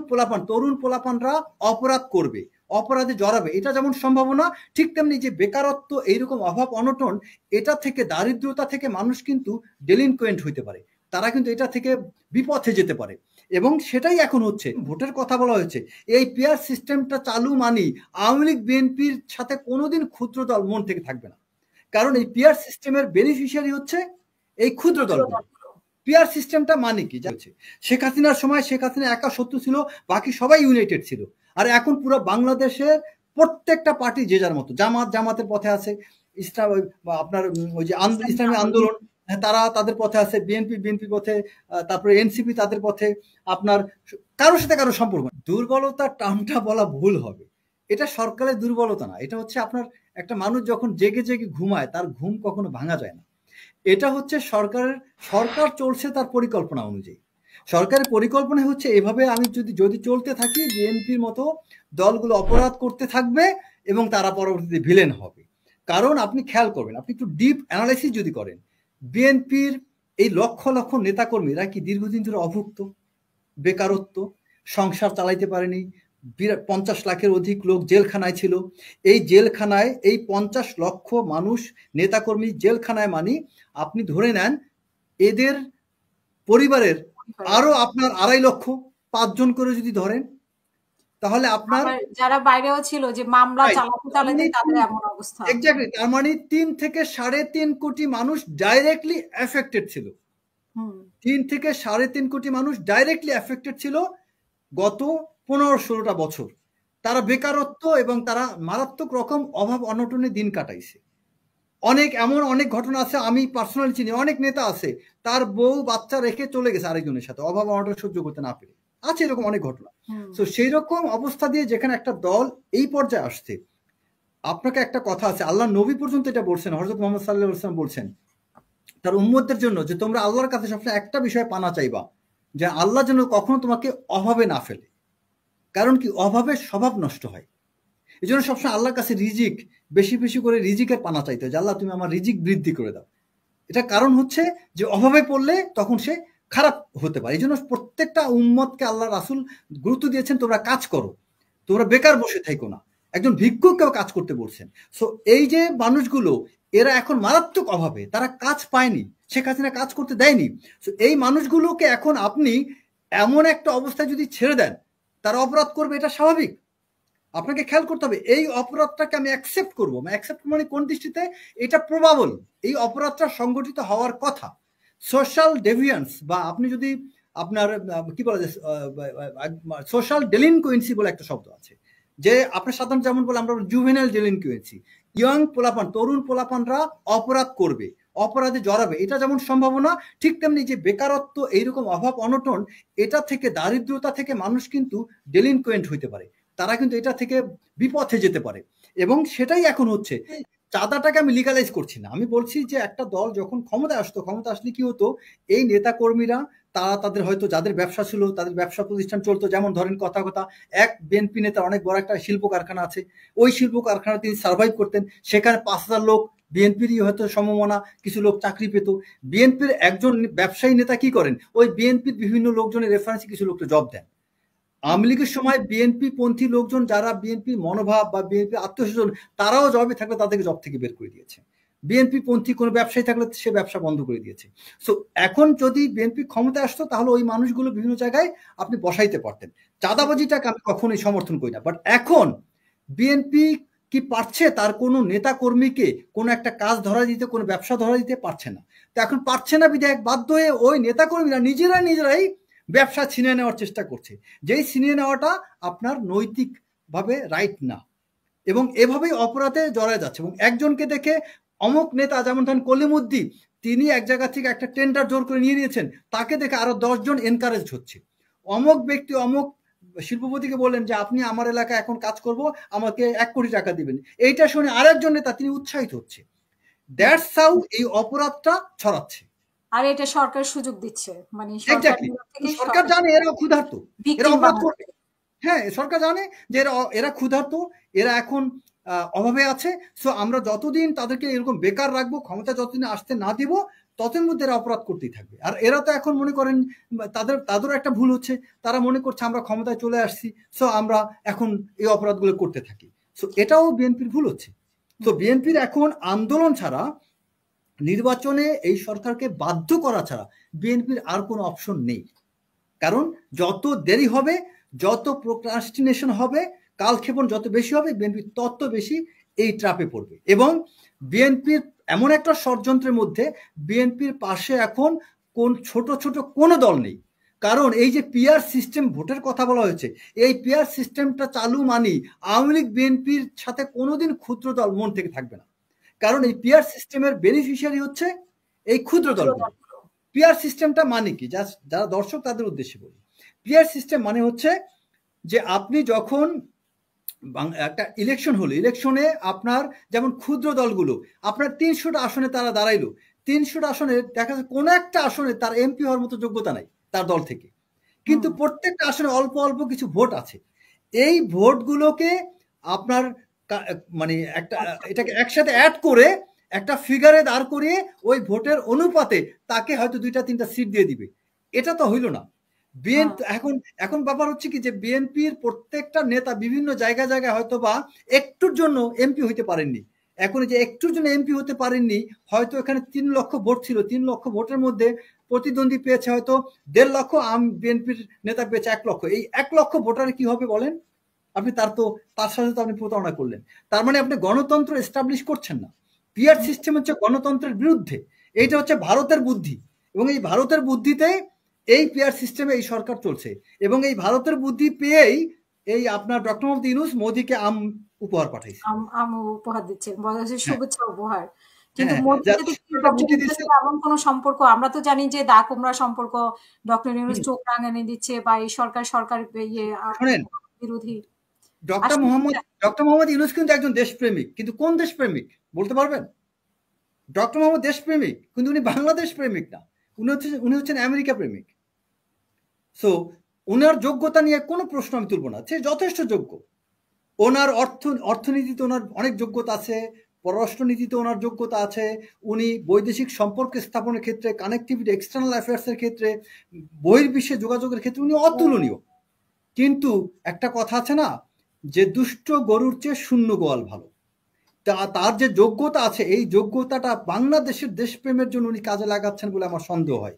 পোলাপান তরুণ পোলাপানরা অপরাধ করবে, অপরাধে জড়াবে, এটা যেমন সম্ভাবনা, ঠিক তেমনি যে বেকারত্ব, এইরকম অভাব অনটন, এটা থেকে, দারিদ্রতা থেকে মানুষ কিন্তু ডেলিনকুয়েন্ট হইতে পারে, তারা কিন্তু এটা থেকে বিপথে যেতে পারে। এবং সেটাই এখন হচ্ছে। ভোটের কথা বলা হয়েছে, এই পিয়ার সিস্টেমটা চালু মানি আওয়ামী লীগ বিএনপির সাথে কোনোদিন ক্ষুদ্র দল মন থেকে থাকবে না, কারণ এই পিয়ার সিস্টেমের বেনিফিশিয়ারি হচ্ছে এই ক্ষুদ্র দলগুলো। পিয়ার সিস্টেমটা মানে কি যাচ্ছে, শেখ হাসিনার সময় শেখ হাসিনা একা শত্রু ছিল, বাকি সবাই ইউনাইটেড ছিল। আর এখন পুরো বাংলাদেশের প্রত্যেকটা পার্টি যে যার মতো, জামাতের পথে আছে, ইসলাম আপনার ওই যে ইসলামী আন্দোলন তারা তাদের পথে আছে, বিএনপি পথে, তারপরে এনসিপি তাদের পথে, আপনার কারোর সাথে কারো সম্পর্ক। দুর্বলতা টার্মটা বলা ভুল হবে, এটা সরকারের দুর্বলতা না, এটা হচ্ছে আপনার একটা মানুষ যখন জেগে জেগে ঘুমায় তার ঘুম কখনো ভাঙা যায় না। এটা হচ্ছে সরকার চলছে তার পরিকল্পনা অনুযায়ী। সরকারের পরিকল্পনা হচ্ছে এভাবে আমি যদি চলতে থাকি, বিএনপির মতো দলগুলো অপরাধ করতে থাকবে এবং তারা পরবর্তীতে ভিলেন হবে। কারণ আপনি খেয়াল করবেন, আপনি একটু ডিপ অ্যানালাইসিস যদি করেন, বিএনপির এই লক্ষ লক্ষ নেতাকর্মীরা কি দীর্ঘদিন ধরে অভুক্ত, বেকারত্ব, সংসার চালাইতে পারেনি, 50 লাখের অধিক লোক জেলখানায় ছিল। এই জেলখানায় এই 50 লক্ষ মানুষ নেতাকর্মী জেলখানায়, মানি আপনি ধরে নেন এদের পরিবারের আরো আপনার 2.5 লক্ষ, 5 জন করে যদি ধরেন, তাহলে আপনার যারা বাইরেও ছিল যে মামলা চালাতে তাদের এমন অবস্থা। এক্স্যাক্টলি, তার মানে 3 থেকে 3.5 কোটি মানুষ ডাইরেক্টলি এফেক্টেড ছিল। 3 থেকে 3.5 কোটি মানুষ ডাইরেক্টলি এফেক্টেড ছিল গত 15-16টা বছর। তারা বেকারত্ব এবং তারা মারাত্মক রকম অভাব অনটনে দিন কাটাইছে। অনেক ঘটনা আছে, আমি পার্সোনালি চিনি, অনেক নেতা আছে তার বউ বাচ্চা রেখে চলে গেছে আরেকজনের সাথে, অভাব অনটন সহ্য করতে না পেরে, আছে এরকম অনেক ঘটনা। তো সেই রকম অবস্থা দিয়ে যেখানে একটা দল এই পর্যায়ে আসছে, আপনাকে একটা কথা আছে, আল্লাহ নবী পর্যন্ত এটা বলছেন, হযরত মুহাম্মদ সাল্লাল্লাহু আলাইহি ওয়াসাল্লাম বলছেন তার উম্মতদের জন্য যে তোমরা আল্লাহর কাছে সবসময় একটা বিষয়ে পানা চাইবা, যে আল্লাহ যেন কখনো তোমাকে অভাবে না ফেলে। কারণ কি, অভাবে স্বভাব নষ্ট হয়। এই জন্য সবসময় আল্লাহর কাছে রিজিক, বেশি বেশি করে রিজিকের পানা চাইতে হয়, যে আল্লাহ তুমি আমার রিজিক বৃদ্ধি করে দাও। এটা কারণ হচ্ছে যে অভাবে পড়লে তখন সে খারাপ হতে পারে। এই জন্য প্রত্যেকটা উম্মতকে আল্লাহ রাসূল গুরুত্ব দিয়েছেন, তোমরা কাজ করো, তোমরা বেকার বসে থেকো না। একজন ভিক্ষুককেও কাজ করতে বলছেন। সো এই যে মানুষগুলো, এরা এখন মারাত্মক অভাবে, তারা কাজ পায়নি, শেখ হাসিনা কাজ করতে দেয়নি। সো এই মানুষগুলোকে এখন আপনি এমন একটা অবস্থায় যদি ছেড়ে দেন, তারা অপরাধ করবে, এটা স্বাভাবিক। আপনাকে খেয়াল করতে হবে, এই অপরাধটাকে আমি অ্যাকসেপ্ট করবো, অ্যাকসেপ্ট মানে কোন দৃষ্টিতে, এটা প্রবাবল, এই অপরাধটা সংগঠিত হওয়ার কথা। সোশ্যাল ডেভিয়েন্স, বা আপনি যদি আপনার কি বলা যায়, সোশ্যাল ডেলিনকুয়েন্সি বলে একটা শব্দ আছে, যে আপনার সাধারণ যেমন বলে আমরা জুভেনাইল ডেলিনকুয়েন্সি, ইয়ং পোলাপান, তরুণ পোলাপানরা অপরাধ করবে, অপরাধে জড়াবে, এটা যেমন সম্ভাবনা, ঠিক তেমনি যে বেকারত্ব, এইরকম অভাব অনটন, এটা থেকে, দারিদ্রতা থেকে মানুষ কিন্তু ডেলিনকুয়েন্ট হইতে পারে, তারা কিন্তু এটা থেকে বিপথে যেতে পারে। এবং সেটাই এখন হচ্ছে। চাঁদাটাকে আমি লিগালাইজ করছি না, আমি বলছি যে একটা দল যখন ক্ষমতায় আসতো, ক্ষমতা আসলে কি হতো, এই নেতা কর্মীরা তারা তাদের হয়তো যাদের ব্যবসা ছিল, তাদের ব্যবসা প্রতিষ্ঠান চলতো, যেমন ধরেন কথা এক বিএনপি নেতার অনেক বড় একটা শিল্প কারখানা আছে, ওই শিল্প কারখানা তিনি সার্ভাইভ করতেন, সেখানে 5,000 লোক বিএনপিরই হয়তো সমমনা, কিছু লোক চাকরি পেত। বিএনপির একজন ব্যবসায়ী নেতা কি করেন, ওই বিএনপির বিভিন্ন লোকজনের রেফারেন্সে কিছু লোককে জব দেন। আওয়ামী লীগের সময় বিএনপি পন্থী লোকজন, যারা বিএনপি মনোভাব বা বিএনপি আত্মীয়স্বজন, তারাও জবে থাকলে তাদেরকে জব থেকে বের করে দিয়েছে। বিএনপি পন্থী কোনো ব্যবসায়ী থাকলে সে ব্যবসা বন্ধ করে দিয়েছে। সো এখন যদি বিএনপি ক্ষমতায় আসতো, তাহলে ওই মানুষগুলো বিভিন্ন জায়গায় আপনি বসাইতে পারতেন। চাঁদাবাজিটাকে আমি কখনোই সমর্থন করি না, বাট এখন বিএনপি কি পারছে তার কোনো নেতা কর্মীকে কোনো একটা কাজ ধরা দিতে, কোনো ব্যবসা ধরা দিতে পারছে না। তো এখন পারছে না বিধায়ক বাধ্য হয়ে ওই নেতা কর্মীরা নিজেরাই ব্যবসা ছিনিয়ে নেওয়ার চেষ্টা করছে, যেই ছিনিয়ে নেওয়াটা আপনার নৈতিকভাবে রাইট না, এবং এভাবেই অপরাধে জড়ায় যাচ্ছে। এবং একজনকে দেখে অমুক নেতা, যেমন ধরেন কলিমুদ্দিন, তিনি এক জায়গা থেকে একটা টেন্ডার জোর করে নিয়ে নিয়েছেন, তাকে দেখে আরো 10 জন এনকারেজ হচ্ছে। অমুক ব্যক্তি অমুক শিল্পপতিকে বললেন যে আপনি আমার এলাকায় এখন কাজ করব, আমাকে 1 কোটি টাকা দিবেন, এইটা শুনে আরেকজন নেতা তিনি উৎসাহিত হচ্ছে। দ্যাটস হাউ এই অপরাধটা ছড়াচ্ছে। আর এটা সরকার সুযোগ দিচ্ছে, মানে সরকার জানে এরা ক্ষুধার্ত, এরা অপরাধ করবে। হ্যাঁ, সরকার জানে যে এরা ক্ষুধার্ত, এরা এখন অভাবে আছে। সো আমরা যতদিন তাদেরকে এরকম বেকার রাখবো, ক্ষমতা যতদিন আসতে না দিব, ততদিন মধ্যে এরা অপরাধ করতেই থাকবে। আর এরা তো এখন মনে করেন তাদেরও একটা ভুল হচ্ছে, তারা মনে করছে আমরা ক্ষমতায় চলে আসছি, সো আমরা এখন এই অপরাধগুলো করতে থাকি। সো এটাও বিএনপির ভুল হচ্ছে। তো বিএনপির এখন আন্দোলন ছাড়া, নির্বাচনে এই সরকারকে বাধ্য করা ছাড়া বিএনপির আর কোনো অপশন নেই। কারণ যত দেরি হবে, যত প্রোক্রাস্টিনেশন হবে, কালক্ষেপণ যত বেশি হবে, বিএনপি তত বেশি এই ট্র্যাপে পড়বে। এবং বিএনপির এমন একটা ষড়যন্ত্রের মধ্যে বিএনপির পাশে এখন ছোট ছোট কোনো দল নেই। কারণ এই যে পিআর সিস্টেম ভোটের কথা বলা হয়েছে, এই পিআর সিস্টেমটা চালু মানি আওয়ামী লীগ বিএনপির সাথে কোনোদিন ক্ষুদ্র দল মন থেকে থাকবে না। কারণ এই পিআর সিস্টেমের বেনিফিশিয়ারি হচ্ছে এই ক্ষুদ্র দলগুলো। পিআর সিস্টেমটা মানে কি, যারা দর্শক তাদের উদ্দেশ্যে বলি, পিআর সিস্টেম মানে হচ্ছে যে আপনি যখন একটা ইলেকশন হলো, ইলেকশনে আপনার যেমন ক্ষুদ্র দলগুলো আপনার 300টা আসনে তারা দাঁড়াইলো, 300টা আসনে দেখা যাচ্ছে কোনো একটা আসনে তার এমপি হওয়ার মতো যোগ্যতা নাই তার দল থেকে, কিন্তু প্রত্যেকটা আসনে অল্প অল্প কিছু ভোট আছে। এই ভোটগুলোকে আপনার মানে এটাকে একসাথে অ্যাড করে একটা ফিগারে দাঁড় করিয়ে ওই ভোটের অনুপাতে তাকে হয়তো 2-3টা সিট দিয়ে দিবে। এটা তো হইল না। এখন ব্যাপার হচ্ছে কি যে বিএনপির প্রত্যেকটা নেতা বিভিন্ন জায়গায় জায়গায় হয়তো বা একটুর জন্য এমপি হইতে পারেননি। এখন যে একটুর জন্য এমপি হতে পারেননি, হয়তো এখানে 3 লক্ষ ভোট ছিল, 3 লক্ষ ভোটের মধ্যে প্রতিদ্বন্দ্বী পেয়েছে হয়তো 1.5 লক্ষ, বিএনপির নেতা পেয়েছে 1 লক্ষ। এই 1 লক্ষ ভোটারে কি হবে বলেন আপনি? তার সাথে তো আপনি প্রতারণা করলেন। তার মানে আপনি গণতন্ত্র এস্টাবলিশ করছেন না। পিআর সিস্টেম হচ্ছে গণতন্ত্রের বিরুদ্ধে। এইটা হচ্ছে ভারতের বুদ্ধি, এবং এই ভারতের বুদ্ধিতে এই পিআর সিস্টেমে এই সরকার চলছে। এবং এই ভারতের বুদ্ধি পেয়েই এই আপনার ডক্টর মোহাম্মদ ইউনূস মোদিকে আম উপহার পাঠাইছে, আম উপহার দিচ্ছে, শুভেচ্ছা উপহার। কিন্তু এমন কোন সম্পর্ক আমরা তো জানি যে দা কুমড়া সম্পর্ক, ডক্টর ইউনূস চোখ রাঙানি দিচ্ছে বা এই সরকার বিরোধী। ডক্টর মোহাম্মদ ইউনূস কিন্তু একজন দেশপ্রেমিক, কিন্তু কোন দেশপ্রেমিক বলতে পারবেন? ডক্টর মোহাম্মদ দেশপ্রেমিক, কিন্তু উনি বাংলাদেশ প্রেমিক না, উনি হচ্ছেন আমেরিকা প্রেমিক। সো ওনার যোগ্যতা নিয়ে কোনো প্রশ্ন আমি তুলব না, সে যথেষ্ট যোগ্য। ওনার অর্থনীতিতে ওনার অনেক যোগ্যতা আছে, পররাষ্ট্রনীতিতে ওনার যোগ্যতা আছে, উনি বৈদেশিক সম্পর্ক স্থাপনের ক্ষেত্রে, কানেক্টিভিটি, এক্সটার্নাল অ্যাফেয়ার্সের ক্ষেত্রে, বহির্বিশ্বে যোগাযোগের ক্ষেত্রে উনি অতুলনীয়। কিন্তু একটা কথা আছে না, যে দুষ্ট গরুর চেয়ে শূন্য গোয়াল ভালো। তার যে যোগ্যতা আছে, এই যোগ্যতাটা বাংলাদেশের দেশপ্রেমের জন্য উনি কাজে লাগাচ্ছেন বলে আমার সন্দেহ হয়।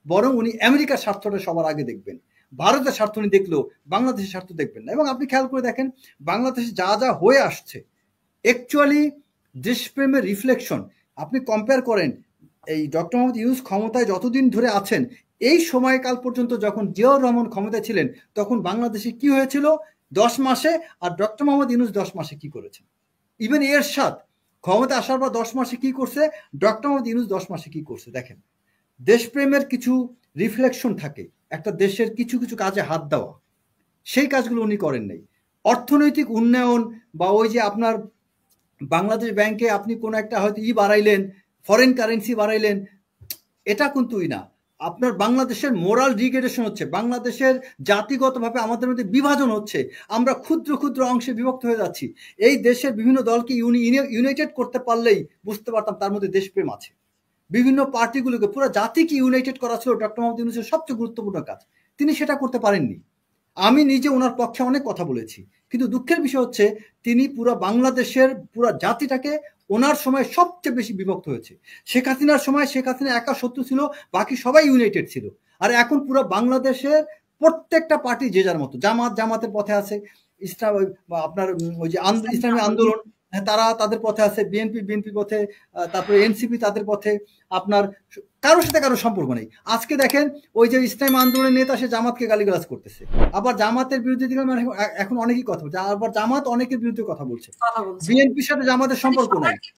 বরং উনি আমেরিকার স্বার্থটা সবার আগে দেখবেন, ভারতের স্বার্থ উনি দেখলেও বাংলাদেশের স্বার্থ দেখবেন না। এবং আপনি খেয়াল করে দেখেন বাংলাদেশে যা যা হয়ে আসছে, অ্যাকচুয়ালি দেশপ্রেমের রিফ্লেকশন। আপনি কম্পেয়ার করেন এই ডক্টর মোহাম্মদ ইউনূস ক্ষমতায় যতদিন ধরে আছেন, এই সময়কাল পর্যন্ত যখন জিয়াউর রহমান ক্ষমতায় ছিলেন, তখন বাংলাদেশে কি হয়েছিল 10 মাসে, আর ডক্টর মোহাম্মদ ইউনূস 10 মাসে কি করেছেন। ইভেন এরশাদ ক্ষমতা আসার পর 10 মাসে কি করছে, ডক্টর মোহাম্মদ ইউনূস 10 মাসে কি করছে। দেখেন, দেশপ্রেমের কিছু রিফ্লেকশন থাকে, একটা দেশের কিছু কিছু কাজে হাত দেওয়া, সেই কাজগুলো উনি করেন নাই। অর্থনৈতিক উন্নয়ন বা ওই যে আপনার বাংলাদেশ ব্যাংকে আপনি কোনো একটা হয়তো বাড়াইলেন, ফরেন কারেন্সি বাড়াইলেন, এটা কিন্তুই না। আপনার বাংলাদেশের মোরাল ডিগ্রেডেশন হচ্ছে, বাংলাদেশের জাতিগতভাবে আমাদের মধ্যে বিভাজন হচ্ছে, আমরা ক্ষুদ্র ক্ষুদ্র অংশে বিভক্ত হয়ে যাচ্ছি। এই দেশের বিভিন্ন দলকে ইউনাইটেড করতে পারলেই বুঝতে পারতাম তার মধ্যে দেশপ্রেম আছে। বিভিন্ন পার্টিগুলোকে, পুরো জাতিকে ইউনাইটেড করা ছিল ডক্টর মোহাম্মদ ইউনূসের সবচেয়ে গুরুত্বপূর্ণ কাজ। তিনি সেটা করতে পারেননি। আমি নিজে ওনার পক্ষে অনেক কথা বলেছি, কিন্তু দুঃখের বিষয় হচ্ছে তিনি পুরো বাংলাদেশের পুরো জাতিটাকে ওনার সময় সবচেয়ে বেশি বিভক্ত হয়েছে। শেখ হাসিনার সময় শেখ হাসিনা একা শত্রু ছিল, বাকি সবাই ইউনাইটেড ছিল। আর এখন পুরো বাংলাদেশের প্রত্যেকটা পার্টি যে যার মতো, জামাতের পথে আছে, আপনার ওই যে ইসলামী আন্দোলন তারা তাদের পথে আছে, বিএনপি পথে, তারপরে এনসিপি তাদের পথে, আপনার কারোর সাথে কারোর সম্পর্ক নেই। আজকে দেখেন ওই যে ইসলামী আন্দোলনের নেতা সে জামাতকে গালিগালাজ করতেছে, আবার জামাতের বিরুদ্ধে এখন অনেকেই কথা বলছে, আবার জামাত অনেকের বিরুদ্ধে কথা বলছে। বিএনপির সাথে জামাতের সম্পর্ক নাই।